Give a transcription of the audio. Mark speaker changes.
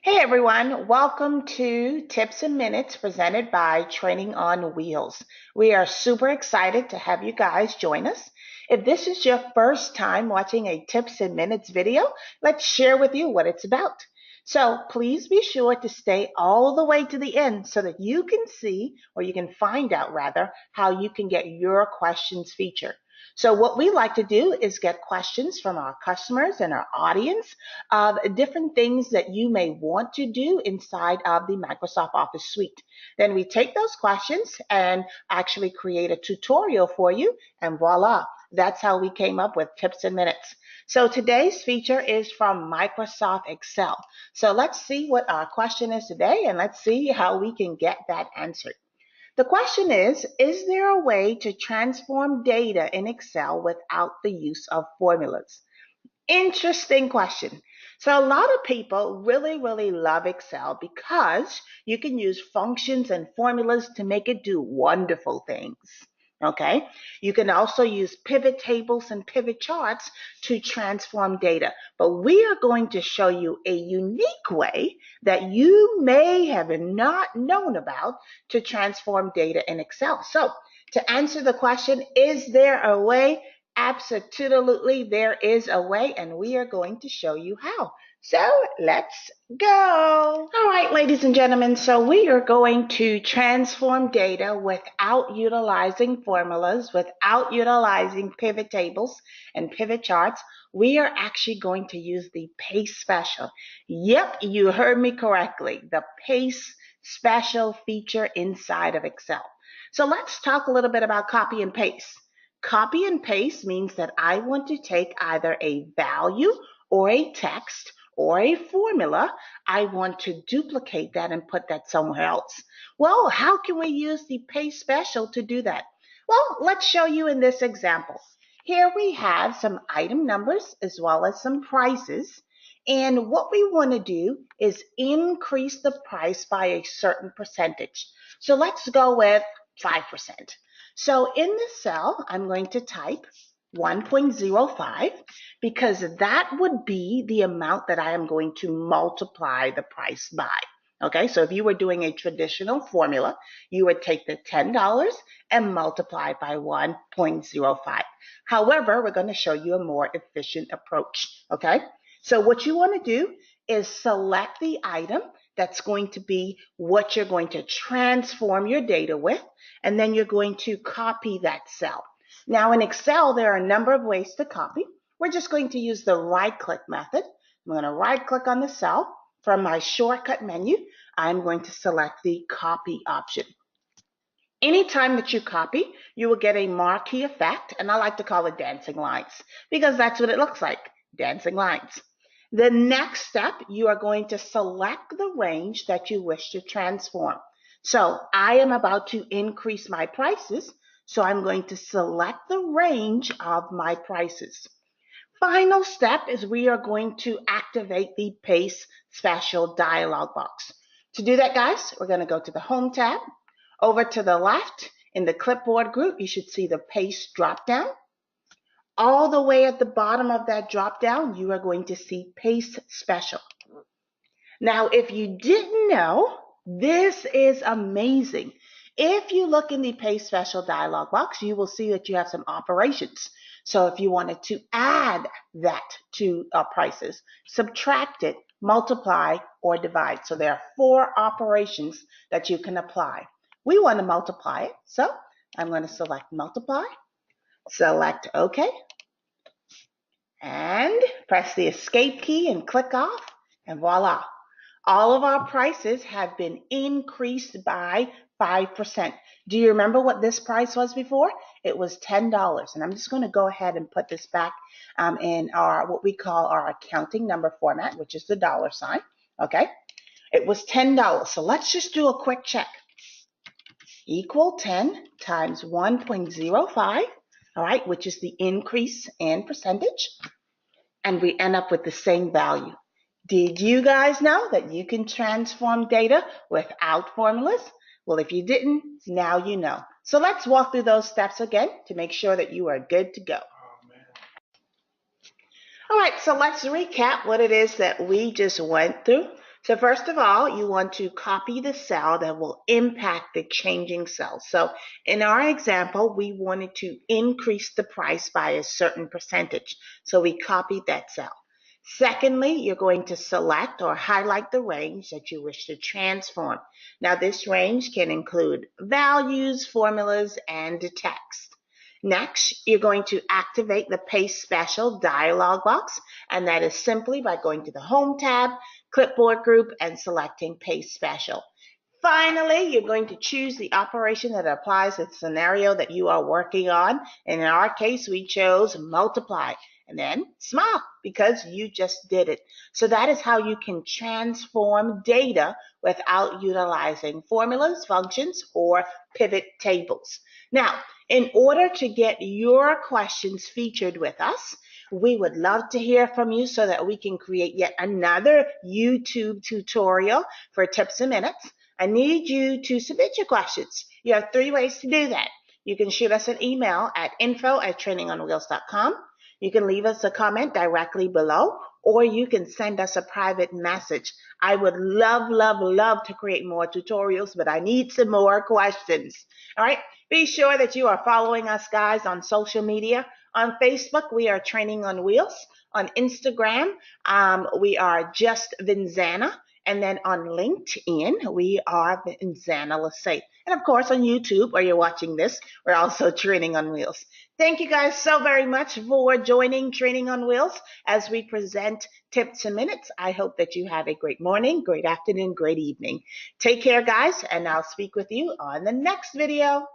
Speaker 1: Hey everyone, welcome to Tips and Minutes presented by Training on Wheels. We are super excited to have you guys join us. If this is your first time watching a Tips and Minutes video, let's share with you what it's about. So please be sure to stay all the way to the end so that you can see, or you can find out rather, how you can get your questions featured. So what we like to do is get questions from our customers and our audience of different things that you may want to do inside of the Microsoft Office suite. Then we take those questions and actually create a tutorial for you, and voila, that's how we came up with Tips and Minutes. So today's feature is from Microsoft Excel. So let's see what our question is today, and let's see how we can get that answered. The question is there a way to transform data in Excel without the use of formulas? Interesting question. So a lot of people really love Excel because you can use functions and formulas to make it do wonderful things. Okay. You can also use pivot tables and pivot charts to transform data. But we are going to show you a unique way that you may have not known about to transform data in Excel. So to answer the question, is there a way? Absolutely, there is a way, and we are going to show you how. So let's go. All right, ladies and gentlemen, so we are going to transform data without utilizing formulas, without utilizing pivot tables and pivot charts. We are actually going to use the paste special. Yep, you heard me correctly. The paste special feature inside of Excel. So let's talk a little bit about copy and paste. Copy and paste means that I want to take either a value or a text or a formula. I want to duplicate that and put that somewhere else. Well, how can we use the paste special to do that? Well, let's show you in this example. Here we have some item numbers as well as some prices. And what we want to do is increase the price by a certain percentage. So let's go with 5%. So in this cell, I'm going to type 1.05 because that would be the amount that I am going to multiply the price by. Okay, so if you were doing a traditional formula, you would take the $10 and multiply by 1.05. However, we're going to show you a more efficient approach. Okay, so what you want to do is select the item that's going to be what you're going to transform your data with, and then you're going to copy that cell. Now in Excel, there are a number of ways to copy. We're just going to use the right-click method. I'm going to right-click on the cell. From my shortcut menu, I'm going to select the copy option. Anytime that you copy, you will get a marquee effect, and I like to call it dancing lines because that's what it looks like, dancing lines. The next step, you are going to select the range that you wish to transform. So I am about to increase my prices, so I'm going to select the range of my prices. Final step is we are going to activate the Paste Special dialog box. To do that, guys, we're going to go to the Home tab. Over to the left, in the clipboard group, you should see the Paste drop-down. All the way at the bottom of that drop-down, you are going to see Paste Special. Now, if you didn't know, this is amazing. If you look in the Paste Special dialog box, you will see that you have some operations. So if you wanted to add that to prices, subtract it, multiply, or divide. So there are 4 operations that you can apply. We want to multiply it, so I'm going to select multiply, select OK, and press the escape key and click off, and voila. All of our prices have been increased by 5%. Do you remember what this price was before? It was $10. And I'm just going to go ahead and put this back in our what we call our accounting number format, which is the $sign. Okay, it was $10. So let's just do a quick check. Equal 10 times 1.05, all right, which is the increase in percentage. And we end up with the same value. Did you guys know that you can transform data without formulas? Well, if you didn't, now you know. So let's walk through those steps again to make sure that you are good to go. All right, so let's recap what it is that we just went through. So first of all, you want to copy the cell that will impact the changing cells. So in our example, we wanted to increase the price by a certain percentage. So we copied that cell. Secondly, you're going to select or highlight the range that you wish to transform. Now this range can include values, formulas, and text. Next, you're going to activate the Paste Special dialog box, and that is simply by going to the Home tab, Clipboard Group, and selecting Paste Special. Finally, you're going to choose the operation that applies to the scenario that you are working on. And in our case, we chose multiply. And then smile because you just did it. So that is how you can transform data without utilizing formulas, functions, or pivot tables. Now, in order to get your questions featured with us, we would love to hear from you so that we can create yet another YouTube tutorial for tips and minutes. I need you to submit your questions. You have 3 ways to do that. You can shoot us an email at info@trainingonwheels.com. You can leave us a comment directly below, or you can send us a private message. I would love, love, love to create more tutorials, but I need some more questions. All right. Be sure that you are following us, guys, on social media. On Facebook, we are Training on Wheels. On Instagram, we are justvinzanna. And then on LinkedIn, we are Vinzanna Lasate. And of course, on YouTube, where you're watching this, we're also Training on Wheels. Thank you guys so very much for joining Training on Wheels as we present tips and minutes. I hope that you have a great morning, great afternoon, great evening. Take care, guys, and I'll speak with you on the next video.